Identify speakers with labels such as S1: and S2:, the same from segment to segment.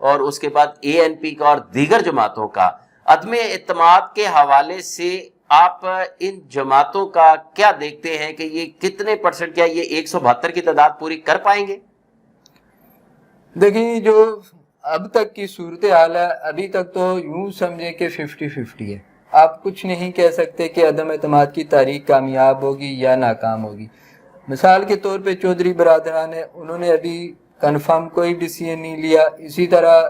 S1: اور اس کے بعد ANP کا اور دیگر جماعتوں کا عدم اعتماد کے حوالے سے آپ ان جماعتوں کا کیا دیکھتے ہیں کہ یہ کتنے پرسنٹ، کیا یہ 172 کی تعداد پوری کر پائیں گے؟
S2: دیکھیں جو اب تک کی صورتحال ہے، ابھی تک تو یوں سمجھیں کہ 50-50 ہے. آپ کچھ نہیں کہہ سکتے کہ عدم اعتماد کی تحریک کامیاب ہوگی یا ناکام ہوگی. مثال کے طور پہ چودھری برادران ہیں، انہوں نے ابھی کنفرم کوئی ڈیسیژن نہیں لیا. اسی طرح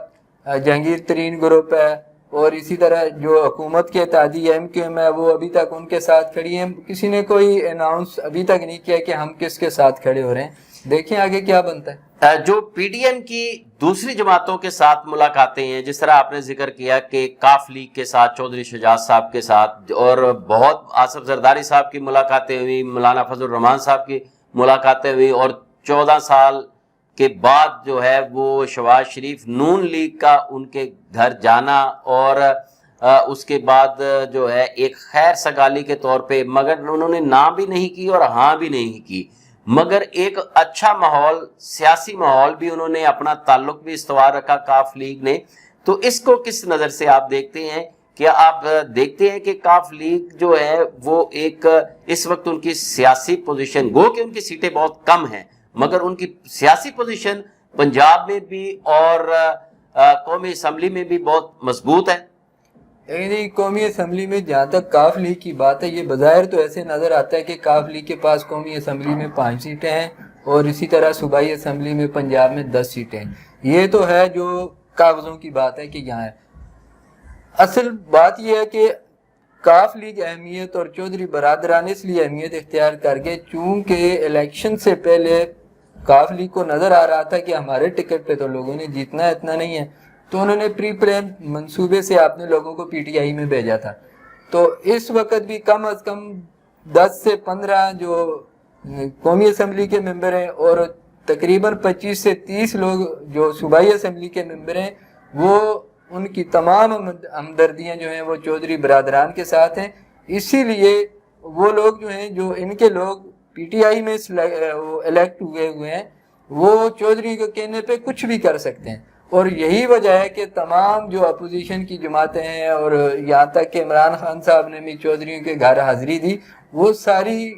S2: جہانگیر ترین گروپ ہے، اور اسی طرح جو حکومت کے اتحادی MQM ہے وہ ابھی تک ان کے ساتھ کھڑی ہیں. کسی نے کوئی اناؤنس ابھی تک نہیں کیا کہ ہم کس کے ساتھ کھڑے ہو رہے ہیں. دیکھیں آگے کیا بنتا ہے.
S1: جو PDM کی دوسری جماعتوں کے ساتھ ملاقاتیں ہیں، جس طرح آپ نے ذکر کیا کہ کاف لیگ کے ساتھ چودھری شجاعت صاحب کے ساتھ، اور بہت آصف زرداری صاحب کی ملاقاتیں ہوئی، مولانا فضل الرحمان صاحب کی ملاقاتیں ہوئی، اور 14 سال کے بعد جو ہے وہ شہباز شریف نون لیگ کا ان کے گھر جانا، اور اس کے بعد جو ہے ایک خیر سگالی کے طور پہ، مگر انہوں نے نہ بھی نہیں کی اور ہاں بھی نہیں کی، مگر ایک اچھا ماحول، سیاسی ماحول بھی انہوں نے اپنا تعلق بھی استوار رکھا کاف لیگ نے. تو اس کو کس نظر سے آپ دیکھتے ہیں؟ کیا آپ دیکھتے ہیں کہ کاف لیگ جو ہے وہ ایک اس وقت ان کی سیاسی پوزیشن، گو کہ ان کی سیٹیں بہت کم ہیں، مگر ان کی سیاسی پوزیشن پنجاب میں بھی اور قومی اسمبلی میں بھی بہت مضبوط ہے؟
S2: لیکن قومی اسمبلی میں جہاں تک کاف لیگ کی بات ہے، یہ بظاہر تو ایسے نظر آتا ہے کہ کاف لیگ کے پاس قومی اسمبلی میں 5 سیٹیں ہیں، اور اسی طرح صوبائی اسمبلی میں پنجاب میں 10 سیٹیں ہیں. یہ تو ہے جو کاغذوں کی بات ہے کہ یہاں ہے. اصل بات یہ ہے کہ کاف لیگ اہمیت اور چودھری برادران اس لیے اہمیت اختیار کر گئے چونکہ الیکشن سے پہلے کاف لیگ کو نظر آ رہا تھا کہ ہمارے ٹکٹ پہ تو لوگوں نے جیتنا ہے، اتنا نہیں ہے، تو انہوں نے پری پلان منصوبے سے اپنے لوگوں کو PTI میں بھیجا تھا. تو اس وقت بھی کم از کم 10 سے 15 جو قومی اسمبلی کے ممبر ہیں اور تقریباً 25 سے 30 لوگ جو صوبائی اسمبلی کے ممبر ہیں، وہ ان کی تمام ہمدردیاں جو ہیں وہ چودھری برادران کے ساتھ ہیں. اسی لیے وہ لوگ جو ہیں، جو ان کے لوگ PTI میں الیکٹ ہوئے ہیں، وہ چودھری کے کہنے پہ کچھ بھی کر سکتے ہیں. اور یہی وجہ ہے کہ تمام جو اپوزیشن کی جماعتیں ہیں، اور یہاں تک کہ عمران خان صاحب نے بھی چودھریوں کے گھر حاضری دی، وہ ساری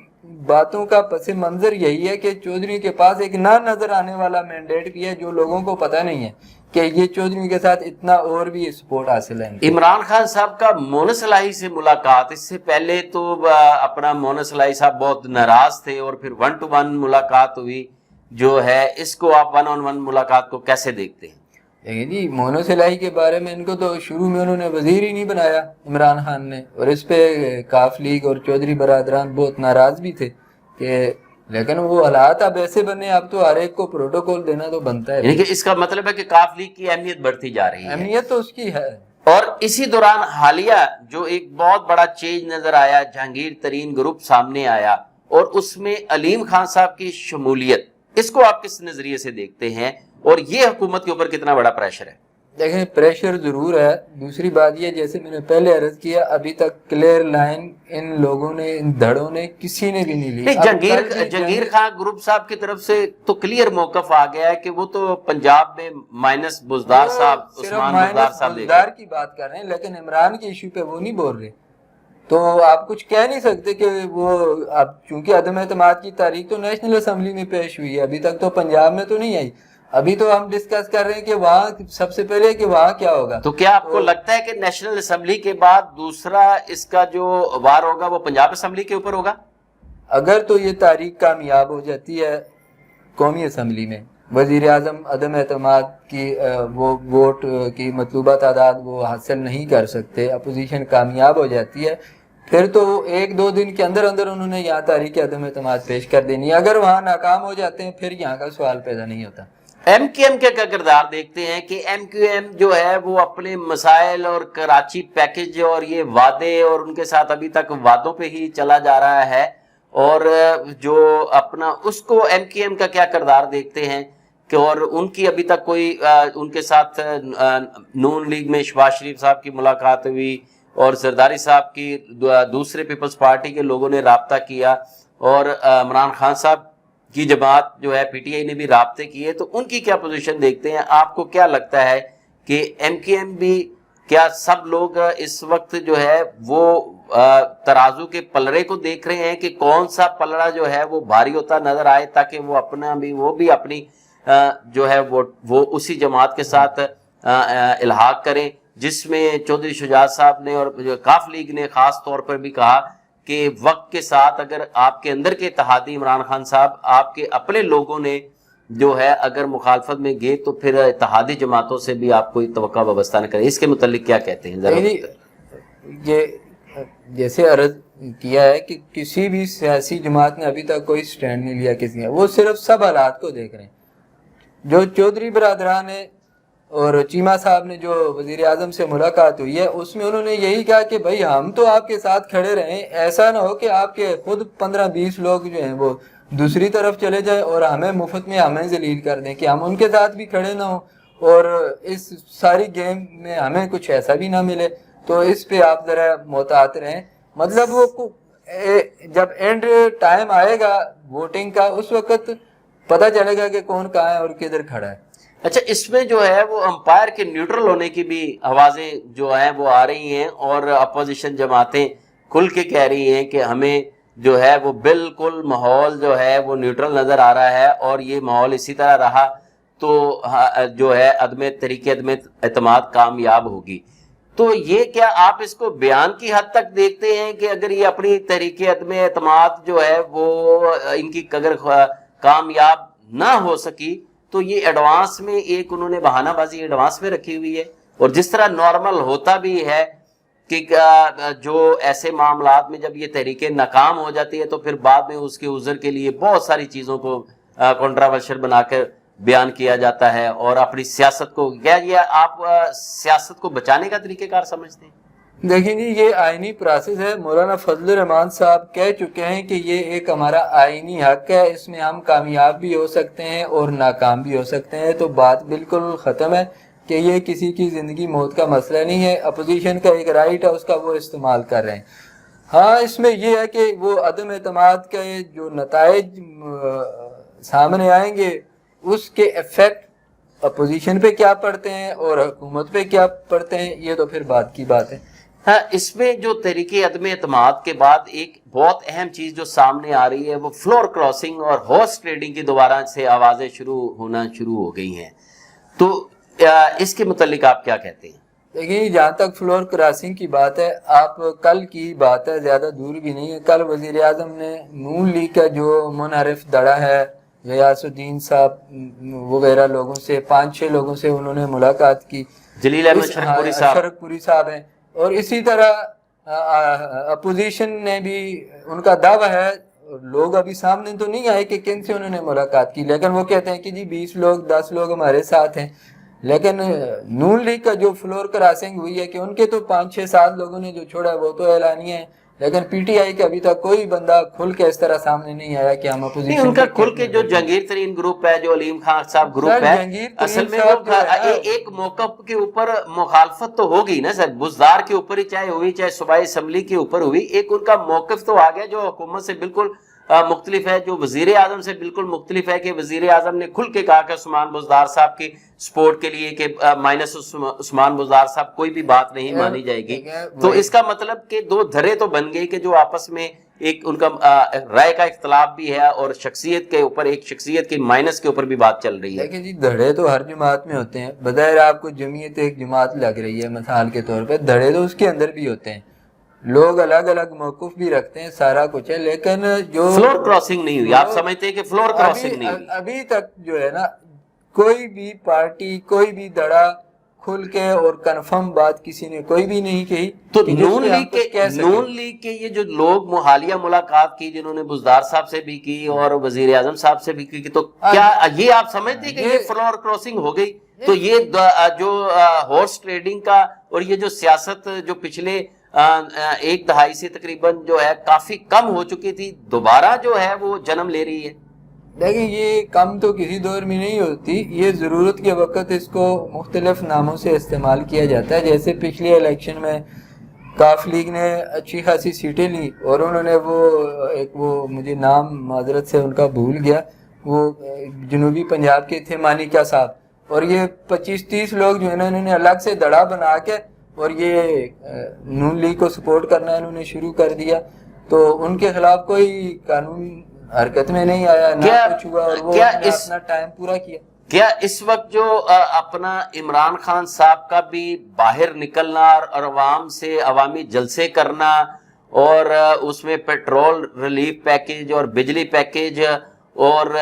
S2: باتوں کا پس منظر یہی ہے کہ چودھری کے پاس ایک نہ نظر آنے والا مینڈیٹ بھی ہے جو لوگوں کو پتہ نہیں ہے کہ یہ چودھری کے ساتھ اتنا اور بھی سپورٹ حاصل ہے.
S1: عمران خان صاحب کا مونس الہی سے ملاقات، اس سے پہلے تو اپنا مونس الہی صاحب بہت ناراض تھے، اور پھر 1 to 1 ملاقات ہوئی جو ہے، اس کو آپ 1 on 1 ملاقات کو کیسے دیکھتے ہیں؟
S2: جی مونس الہی کے بارے میں ان کو تو شروع میں انہوں نے وزیر ہی نہیں بنایا عمران خان نے، اور اس پہ کاف لیگ اور چودھری برادران بہت ناراض بھی تھے کہ، لیکن وہ حالات اب ایسے بنے، اب تو ہر ایک کو پروٹوکول دینا تو بنتا ہے.
S1: یعنی کہ اس کا مطلب ہے کہ کاف لیگ کی اہمیت بڑھتی جا رہی ہے.
S2: اہمیت تو اس کی ہے.
S1: اور اسی دوران حالیہ جو ایک بہت بڑا چینج نظر آیا، جہانگیر ترین گروپ سامنے آیا، اور اس میں علیم خان صاحب کی شمولیت، اس کو آپ کس نظریے سے دیکھتے ہیں، اور یہ حکومت کے اوپر کتنا بڑا پریشر ہے؟
S2: دیکھیں پریشر ضرور ہے. دوسری بات یہ، جیسے میں نے پہلے عرض کیا، ابھی تک کلیئر لائن ان لوگوں نے، ان دھڑوں نے کسی نے بھی نہیں لی.
S1: جہانگیر خان گروپ صاحب کی طرف سے تو کلیئر موقف آ گیا ہے کہ وہ تو پنجاب میں مائنس بزدار صاحب، عثمان بزدار صاحب
S2: بزدار کی بات کر رہے ہیں، لیکن عمران کے ایشو پہ وہ نہیں بول رہے. تو آپ کچھ کہہ نہیں سکتے کہ وہ، اب چونکہ عدم اعتماد کی تحریک تو نیشنل اسمبلی میں پیش ہوئی ہے، ابھی تک تو پنجاب میں تو نہیں آئی. ابھی تو ہم ڈسکس کر رہے ہیں کہ وہاں سب سے پہلے کہ وہاں کیا ہوگا.
S1: تو کیا آپ کو لگتا ہے کہ نیشنل اسمبلی کے بعد دوسرا اس کا جو وار ہوگا وہ پنجاب اسمبلی کے اوپر ہوگا؟
S2: اگر تو یہ تحریک کامیاب ہو جاتی ہے قومی اسمبلی میں، وزیر اعظم عدم اعتماد کی وہ ووٹ کی مطلوبہ تعداد وہ حاصل نہیں کر سکتے، اپوزیشن کامیاب ہو جاتی ہے، پھر تو 1-2 دن کے اندر انہوں نے یہاں تحریک عدم اعتماد پیش کر دینی ہے. اگر وہاں ناکام ہو جاتے ہیں پھر یہاں کا سوال پیدا نہیں ہوتا.
S1: MQM کے کیا کردار دیکھتے ہیں کہ MQM جو ہے وہ اپنے مسائل اور کراچی پیکج اور یہ وعدے، اور ان کے ساتھ ابھی تک وعدوں پہ ہی چلا جا رہا ہے، اور جو اپنا اس کو MQM کا کیا کردار دیکھتے ہیں کہ، اور ان کی ابھی تک کوئی ان کے ساتھ نون لیگ میں شہباز شریف صاحب کی ملاقات ہوئی، اور زرداری صاحب کی دوسرے پیپلز پارٹی کے لوگوں نے رابطہ کیا، اور عمران خان صاحب کی جماعت جو ہے PTI نے بھی رابطے کیے، تو ان کی کیا پوزیشن دیکھتے ہیں؟ آپ کو کیا لگتا ہے کہ MQM بھی کیا سب لوگ اس وقت جو ہے وہ ترازو کے پلڑے کو دیکھ رہے ہیں کہ کون سا پلڑا جو ہے وہ بھاری ہوتا نظر آئے تاکہ وہ اپنا بھی وہ بھی اپنی جو ہے وہ اسی جماعت کے ساتھ الحاق کریں، جس میں چودھری شجاعت صاحب نے اور کاف لیگ نے خاص طور پر بھی کہا کہ وقت کے ساتھ اگر آپ کے اندر کے اتحادی عمران خان صاحب آپ کے اپنے لوگوں نے جو ہے اگر مخالفت میں گئے تو پھر اتحادی جماعتوں سے بھی آپ کوئی توقع وابستہ نہ کریں. اس کے متعلق کیا کہتے ہیں ذرا؟
S2: یہ جیسے عرض کیا ہے کہ کسی بھی سیاسی جماعت نے ابھی تک کوئی سٹینڈ نہیں لیا کسی نے، وہ صرف سب حالات کو دیکھ رہے ہیں. جو چودھری برادران ہے اور چیمہ صاحب نے جو وزیر اعظم سے ملاقات ہوئی ہے اس میں انہوں نے یہی کہا کہ بھائی ہم تو آپ کے ساتھ کھڑے رہیں، ایسا نہ ہو کہ آپ کے خود 15-20 لوگ جو ہیں وہ دوسری طرف چلے جائیں اور ہمیں مفت میں ہمیں ذلیل کر دیں، کہ ہم ان کے ساتھ بھی کھڑے نہ ہوں اور اس ساری گیم میں ہمیں کچھ ایسا بھی نہ ملے. تو اس پہ آپ ذرا محتاط رہیں. مطلب وہ جب اینڈ ٹائم آئے گا ووٹنگ کا اس وقت پتہ چلے گا کہ کون کہاں ہے اور کدھر کھڑا ہے.
S1: اچھا، اس میں جو ہے وہ امپائر کے نیوٹرل ہونے کی بھی آوازیں جو ہیں وہ آ رہی ہیں اور اپوزیشن جماعتیں کھل کے کہہ رہی ہیں کہ ہمیں جو ہے وہ بالکل ماحول جو ہے وہ نیوٹرل نظر آ رہا ہے اور یہ ماحول اسی طرح رہا تو جو ہے عدم اعتماد کامیاب ہوگی. تو یہ کیا آپ اس کو بیان کی حد تک دیکھتے ہیں کہ اگر یہ اپنی تحریک عدم اعتماد جو ہے وہ ان کی اگر کامیاب نہ ہو سکی تو یہ ایڈوانس میں ایک انہوں نے بہانہ بازی ایڈوانس میں رکھی ہوئی ہے، اور جس طرح نارمل ہوتا بھی ہے کہ جو ایسے معاملات میں جب یہ تحریکیں ناکام ہو جاتی ہے تو پھر بعد میں اس کے عذر کے لیے بہت ساری چیزوں کو کنٹراورشل بنا کر بیان کیا جاتا ہے اور اپنی سیاست کو کیا یہ آپ سیاست کو بچانے کا طریقہ کار سمجھتے ہیں؟
S2: دیکھیں جی، یہ آئینی پروسیس ہے. مولانا فضل الرحمان صاحب کہہ چکے ہیں کہ یہ ایک ہمارا آئینی حق ہے، اس میں ہم کامیاب بھی ہو سکتے ہیں اور ناکام بھی ہو سکتے ہیں. تو بات بالکل ختم ہے کہ یہ کسی کی زندگی موت کا مسئلہ نہیں ہے. اپوزیشن کا ایک رائٹ ہے، اس کا وہ استعمال کر رہے ہیں. ہاں، اس میں یہ ہے کہ وہ عدم اعتماد کے جو نتائج سامنے آئیں گے اس کے ایفیکٹ اپوزیشن پہ کیا پڑتے ہیں اور حکومت پہ کیا پڑتے ہیں یہ تو پھر بات کی بات ہے.
S1: ہاں، اس میں جو تحریک عدم اعتماد کے بعد ایک بہت اہم چیز جو سامنے آ رہی ہے وہ فلور کراسنگ اور ہارس ٹریڈنگ کی دوبارہ سے آوازیں شروع ہو گئی ہیں. تو اس کے متعلق آپ کیا کہتے ہیں؟
S2: دیکھیں، جہاں تک فلور کراسنگ کی بات ہے، آپ کل کی بات ہے، زیادہ دور بھی نہیں ہے. کل وزیر اعظم نے نون لیگ کا جو منحرف دڑا ہے غیاث الدین صاحب وغیرہ لوگوں سے 5-6 لوگوں سے انہوں نے ملاقات کی.
S1: جلیل احمد
S2: شرک پوری صاحب ہیں، اور اسی طرح اپوزیشن نے بھی ان کا دعویٰ ہے، لوگ ابھی سامنے تو نہیں آئے کہ کن سے انہوں نے ملاقات کی، لیکن وہ کہتے ہیں کہ جی 20 لوگ 10 لوگ ہمارے ساتھ ہیں. لیکن نون لیگ کا جو فلور کراسنگ ہوئی ہے کہ ان کے تو 5-6-7 لوگوں نے جو چھوڑا وہ تو اعلانیہ ہے، لیکن پی ٹی آئی کے ابھی تک کوئی بندہ کھل کے اس طرح سامنے نہیں آیا کہ ہم اپوزیشن.
S1: ان کا کھل کے جو جہانگیر ترین گروپ ہے، جو علیم خان صاحب گروپ ہے، اصل میں وہ ایک موقف کے اوپر مخالفت تو ہوگی نا سر، بزدار کے اوپر ہی چاہے ہوئی چاہے صوبائی اسمبلی کے اوپر ہوئی، ایک ان کا موقف تو آ گیا جو حکومت سے بالکل مختلف ہے، جو وزیر اعظم سے بالکل مختلف ہے کہ وزیر اعظم نے کھل کے کہا کہ عثمان بزدار صاحب کی سپورٹ کے لیے کہ مائنس عثمان بزدار صاحب کوئی بھی بات نہیں مانی جائے گی. تو اس کا مطلب کہ دو دھرے تو بن گئی کہ جو آپس میں ایک ان کا رائے کا اختلاف بھی ہے اور شخصیت کے اوپر ایک شخصیت کے مائنس کے اوپر بھی بات چل رہی ہے.
S2: لیکن جی دھڑے تو ہر جماعت میں ہوتے ہیں. بظاہر آپ کو جمعیت ایک جماعت لگ رہی ہے مثال کے طور پہ، دھڑے تو اس کے اندر بھی ہوتے ہیں، لوگ الگ الگ موقف بھی رکھتے ہیں، سارا کچھ ہے، لیکن جو
S1: فلور کراسنگ نہیں ہوئی. آپ سمجھتے ہیں کہ فلور کراسنگ نہیں ہوئی؟
S2: ابھی تک جو ہے نا کوئی بھی پارٹی کوئی بھی دھڑا کھل کے اور کنفرم بات کسی نے کوئی بھی نہیں کہی.
S1: تو نون لیگ کے یہ جو لوگ حالیہ ملاقات کی جنہوں نے بزدار صاحب سے بھی کی اور وزیر اعظم صاحب سے بھی کی، تو کیا یہ آپ سمجھتے ہیں کہ یہ فلور کراسنگ ہو گئی؟ تو یہ جو ہارس ٹریڈنگ کا اور یہ جو سیاست جو پچھلے 1 دہائی سے تقریباً جو ہے کافی کم ہو چکی تھی، دوبارہ جو ہے وہ جنم لے رہی ہے.
S2: دیکھیں، یہ کم تو کسی دور میں نہیں ہوتی، یہ ضرورت کے وقت اس کو مختلف ناموں سے استعمال کیا جاتا ہے. جیسے پچھلے الیکشن میں کاف لیگ نے اچھی خاصی سیٹیں لی اور انہوں نے وہ مجھے نام معذرت سے ان کا بھول گیا، وہ جنوبی پنجاب کے تھے مانیکا صاحب، اور یہ 25-30 لوگ جو ہے نا انہوں نے الگ سے دڑا بنا کے اور یہ نون لیگ کو سپورٹ کرنا انہوں نے شروع کر دیا، تو ان کے خلاف کوئی قانون حرکت میں نہیں آیا، نہ کچھ ہوا، اور وہ اپنا ٹائم پورا کیا۔
S1: کیا اس وقت جو اپنا عمران خان صاحب کا بھی باہر نکلنا اور عوام سے عوامی جلسے کرنا اور اس میں پیٹرول ریلیف پیکیج اور بجلی پیکیج اور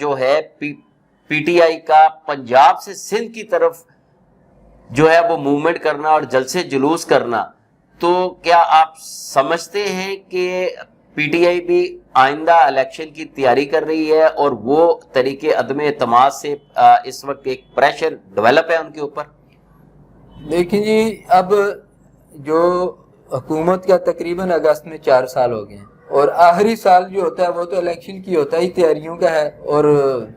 S1: جو ہے پی ٹی آئی کا پنجاب سے سندھ کی طرف جو ہے وہ موومنٹ کرنا اور جلسے جلوس کرنا، تو کیا آپ سمجھتے ہیں کہ پی ٹی آئی بھی آئندہ الیکشن کی تیاری کر رہی ہے اور وہ طریقے عدم اعتماد سے اس وقت ایک پریشر ڈیولپ ہے ان کے اوپر؟
S2: دیکھیں جی، اب جو حکومت کا تقریباً اگست میں 4 سال ہو گئے ہیں، اور آخری سال جو ہوتا ہے وہ تو الیکشن کی ہوتا ہی تیاریوں کا ہے، اور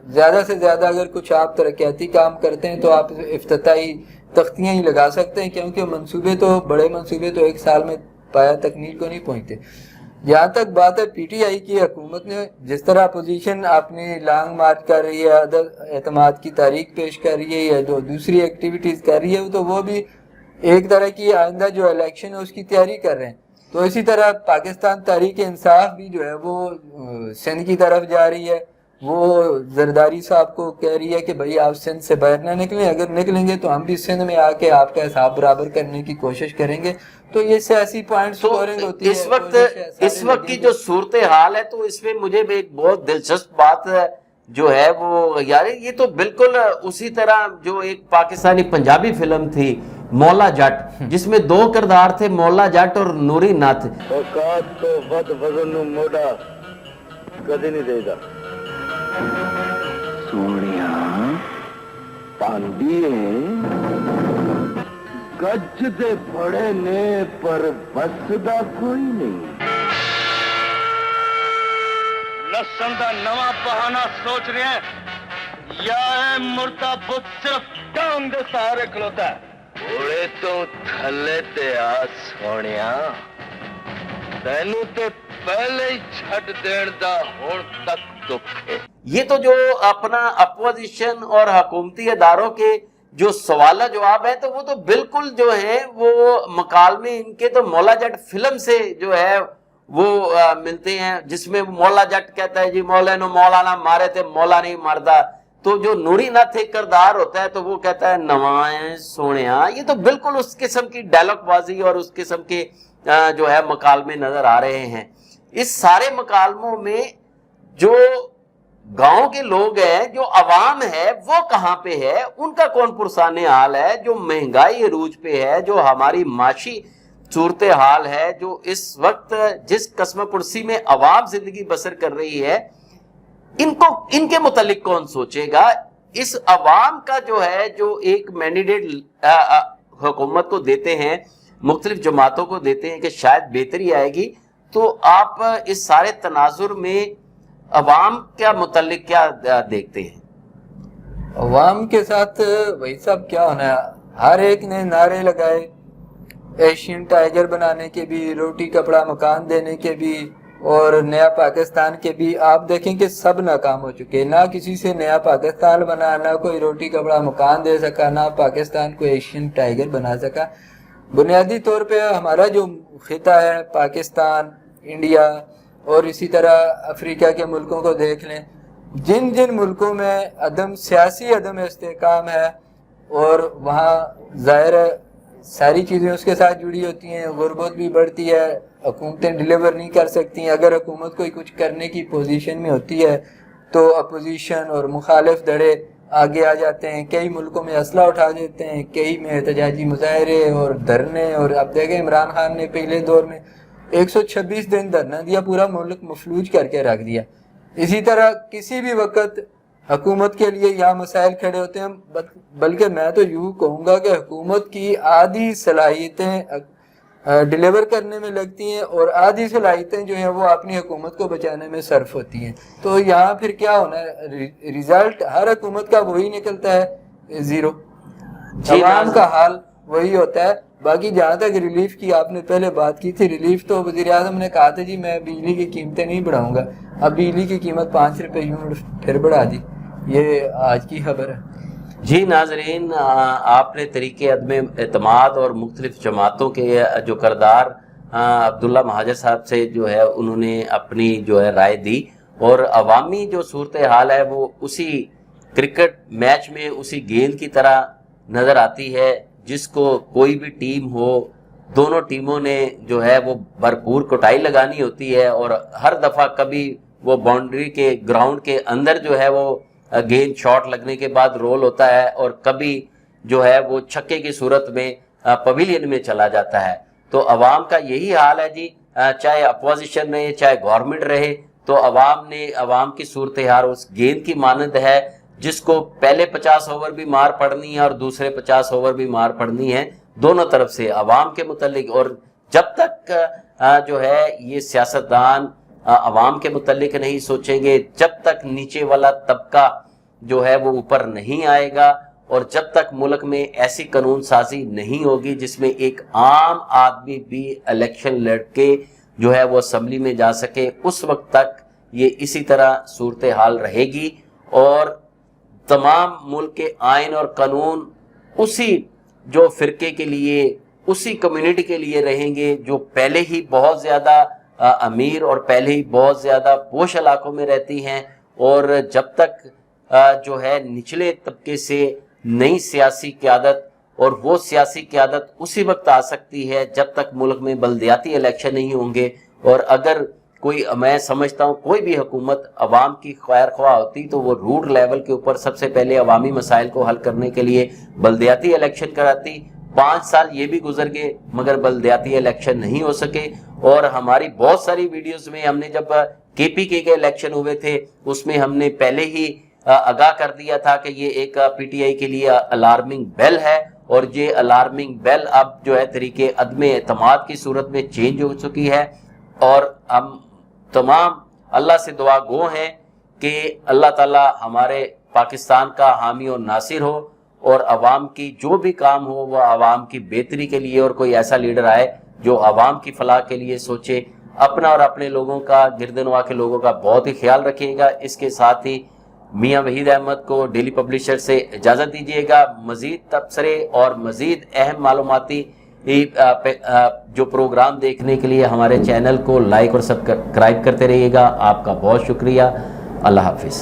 S2: زیادہ سے زیادہ اگر کچھ آپ ترقیاتی کام کرتے ہیں تو آپ افتتاحی تختیاں ہی لگا سکتے ہیں، کیونکہ منصوبے تو بڑے منصوبے تو 1 سال میں پایا تکمیل کو نہیں پہنچتے۔ جہاں تک بات ہے پی ٹی آئی کی، حکومت نے جس طرح اپوزیشن اپنی لانگ مارچ کر رہی ہے، عدم اعتماد کی تحریک پیش کر رہی ہے یا جو دوسری ایکٹیویٹیز کر رہی ہے، تو وہ بھی ایک طرح کی آئندہ جو الیکشن ہے اس کی تیاری کر رہے ہیں۔ تو اسی طرح پاکستان تحریک انصاف بھی جو ہے وہ سندھ کی طرف جا رہی ہے، وہ زرداری صاحب کو کہہ رہی ہے کہ بھائی آپ سندھ سے باہر نہ نکلیں، اگر نکلیں گے تو ہم بھی سندھ میں آ کے آپ کا حساب برابر کرنے کی کوشش کریں گے۔ تو یہ سیاسی پوائنٹ سکورنگ ہوتی ہے۔
S1: اس وقت کی جو صورتحال ہے، تو اس میں مجھے بھی ایک بہت دلچسپ بات جو ہے وہ یار یہ تو بالکل اسی طرح جو ایک پاکستانی پنجابی فلم تھی مولا جٹ، جس میں 2 کردار تھے، مولا جٹ اور نوری ناتھ۔
S3: اوقات تو ود وزن نو موڑا کدی نہیں دے گا سونیا پاندی گج دے بڑے نے پر بس دا کوئی نہیں۔ لسن دا نواں بہانہ سوچ رہے ہیں یا اے مردہ بت صرف ٹانگ دے سہارے کھلوتا ہے؟ گھوڑے تو تھلے تے آ سونیا، تینوں تے پہلے ہی چھٹ دین دا ہون تک دکھ ہے۔
S1: یہ تو جو اپنا اپوزیشن اور حکومتی اداروں کے جو سوال جواب ہے، تو وہ تو بالکل جو ہے وہ مکالمے ان کے تو مولا جٹ فلم سے جو ہے وہ ملتے ہیں، جس میں مولا جٹ کہتا ہے جی مولا نو مولانا مارے تھے، مولا نہیں ماردا۔ تو جو نوری ناتھ ایک کردار ہوتا ہے تو وہ کہتا ہے نوائیں سونیا۔ یہ تو بالکل اس قسم کی ڈائلاگ بازی اور اس قسم کے جو ہے مکالمے نظر آ رہے ہیں۔ اس سارے مکالموں میں جو گاؤں کے لوگ ہیں، جو عوام ہے، وہ کہاں پہ ہے؟ ان کا کون پرسان حال ہے؟ جو مہنگائی عروج پہ ہے، جو ہماری معاشی صورتحال ہے، جو اس وقت جس قسم پرسی میں عوام زندگی بسر کر رہی ہے، ان کے متعلق کون سوچے گا؟ اس عوام کا جو ہے جو ایک مینڈیٹ حکومت کو دیتے ہیں، مختلف جماعتوں کو دیتے ہیں کہ شاید بہتری آئے گی، تو آپ اس سارے تناظر میں عوام کیا متعلق کیا دیکھتے ہیں؟
S2: عوام کے ساتھ وہی سب کیا ہونا ہے، ہر ایک نے نعرے لگائے، ایشین ٹائیگر بنانے کے بھی، روٹی کپڑا مکان دینے کے بھی، اور نیا پاکستان کے بھی۔ آپ دیکھیں کہ سب ناکام ہو چکے، نہ کسی سے نیا پاکستان بنا، نہ کوئی روٹی کپڑا مکان دے سکا، نہ پاکستان کو ایشین ٹائیگر بنا سکا۔ بنیادی طور پہ ہمارا جو خطہ ہے پاکستان، انڈیا اور اسی طرح افریقہ کے ملکوں کو دیکھ لیں، جن جن ملکوں میں سیاسی عدم استحکام ہے، اور وہاں ظاہر ہے ساری چیزیں اس کے ساتھ جڑی ہوتی ہیں، غربت بھی بڑھتی ہے، حکومتیں ڈیلیور نہیں کر سکتی ہیں۔ اگر حکومت کوئی کچھ کرنے کی پوزیشن میں ہوتی ہے تو اپوزیشن اور مخالف دھڑے آگے آ جاتے ہیں، کئی ملکوں میں اسلحہ اٹھا دیتے ہیں، کئی میں احتجاجی مظاہرے اور دھرنے، اور اب دیکھیں عمران خان نے پہلے دور میں 126 دن دھرنا دیا، پورا ملک مفلوج کر کے رکھ دیا۔ اسی طرح کسی بھی وقت حکومت کے لیے یہاں مسائل کھڑے ہوتے ہیں، بلکہ میں تو یوں کہوں گا کہ حکومت کی آدھی صلاحیتیں ڈیلیور کرنے میں لگتی ہیں اور آدھی صلاحیتیں جو ہیں وہ اپنی حکومت کو بچانے میں صرف ہوتی ہیں۔ تو یہاں پھر کیا ہونا ہے، ریزلٹ ہر حکومت کا وہی نکلتا ہے، زیرو۔ عوام کا حال وہی ہوتا ہے۔ باقی جہاں تک ریلیف کی آپ نے پہلے بات کی تھی، ریلیف تو وزیر اعظم نے کہا تھا جی میں بجلی کی قیمتیں نہیں بڑھاؤں گا، اب بجلی کی قیمت 5 روپے یونٹ پھر بڑھا دی، یہ آج کی خبر ہے۔
S1: جی ناظرین، آپ نے طریقے عدم اعتماد اور مختلف جماعتوں کے جو کردار عبداللہ مہاجر صاحب سے جو ہے انہوں نے اپنی جو ہے رائے دی، اور عوامی جو صورتحال ہے وہ اسی کرکٹ میچ میں اسی گیند کی طرح نظر آتی ہے، جس کو کوئی بھی ٹیم ہو دونوں ٹیموں نے جو ہے وہ بھرپور کٹائی لگانی ہوتی ہے، اور ہر دفعہ کبھی وہ باؤنڈری کے گراؤنڈ کے اندر جو ہے وہ گیند شاٹ لگنے کے بعد رول ہوتا ہے، اور کبھی جو ہے وہ چھکے کی صورت میں پویلین میں چلا جاتا ہے۔ تو عوام کا یہی حال ہے جی، چاہے اپوزیشن رہے چاہے گورنمنٹ رہے، تو عوام کی صورتحال اس گیند کی مانند ہے جس کو پہلے 50 اوور بھی مار پڑنی ہے اور دوسرے 50 اوور بھی مار پڑنی ہے، دونوں طرف سے عوام کے متعلق۔ اور جب تک جو ہے یہ سیاستدان عوام کے متعلق نہیں سوچیں گے، جب تک نیچے والا طبقہ جو ہے وہ اوپر نہیں آئے گا، اور جب تک ملک میں ایسی قانون سازی نہیں ہوگی جس میں ایک عام آدمی بھی الیکشن لڑ کے جو ہے وہ اسمبلی میں جا سکے، اس وقت تک یہ اسی طرح صورتحال رہے گی، اور تمام ملک کے آئین اور قانون اسی جو فرقے کے لیے، اسی کمیونٹی کے لیے رہیں گے جو پہلے ہی بہت زیادہ امیر اور پہلے ہی بہت زیادہ پوش علاقوں میں رہتی ہیں۔ اور جب تک جو ہے نچلے طبقے سے نئی سیاسی قیادت، اور وہ سیاسی قیادت اسی وقت آ سکتی ہے جب تک ملک میں بلدیاتی الیکشن نہیں ہوں گے، اور اگر میں سمجھتا ہوں کوئی بھی حکومت عوام کی خیر خواہ ہوتی تو وہ روٹ لیول کے اوپر سب سے پہلے عوامی مسائل کو حل کرنے کے لیے بلدیاتی الیکشن کراتی۔ 5 سال یہ بھی گزر گئے مگر بلدیاتی الیکشن نہیں ہو سکے، اور ہماری بہت ساری ویڈیوز میں ہم نے جب کے پی کے الیکشن ہوئے تھے اس میں ہم نے پہلے ہی آگاہ کر دیا تھا کہ یہ ایک پی ٹی آئی کے لیے الارمنگ بیل ہے، اور یہ الارمنگ بیل اب جو ہے طریقے عدم اعتماد کی صورت میں چینج ہو چکی ہے، اور ہم تمام اللہ سے دعا گو ہیں کہ اللہ تعالی ہمارے پاکستان کا حامی اور ناصر ہو، اور عوام کی جو بھی کام ہو وہ عوام کی بہتری کے لیے، اور کوئی ایسا لیڈر آئے جو عوام کی فلاح کے لیے سوچے۔ اپنا اور اپنے لوگوں کا، گردنواں کے لوگوں کا بہت ہی خیال رکھیے گا۔ اس کے ساتھ ہی میاں وحید احمد کو ڈیلی پبلشر سے اجازت دیجیے گا۔ مزید تبصرے اور مزید اہم معلوماتی جو پروگرام دیکھنے کے لیے ہمارے چینل کو لائک اور سبسکرائب کرتے رہیے گا۔ آپ کا بہت شکریہ۔ اللہ حافظ۔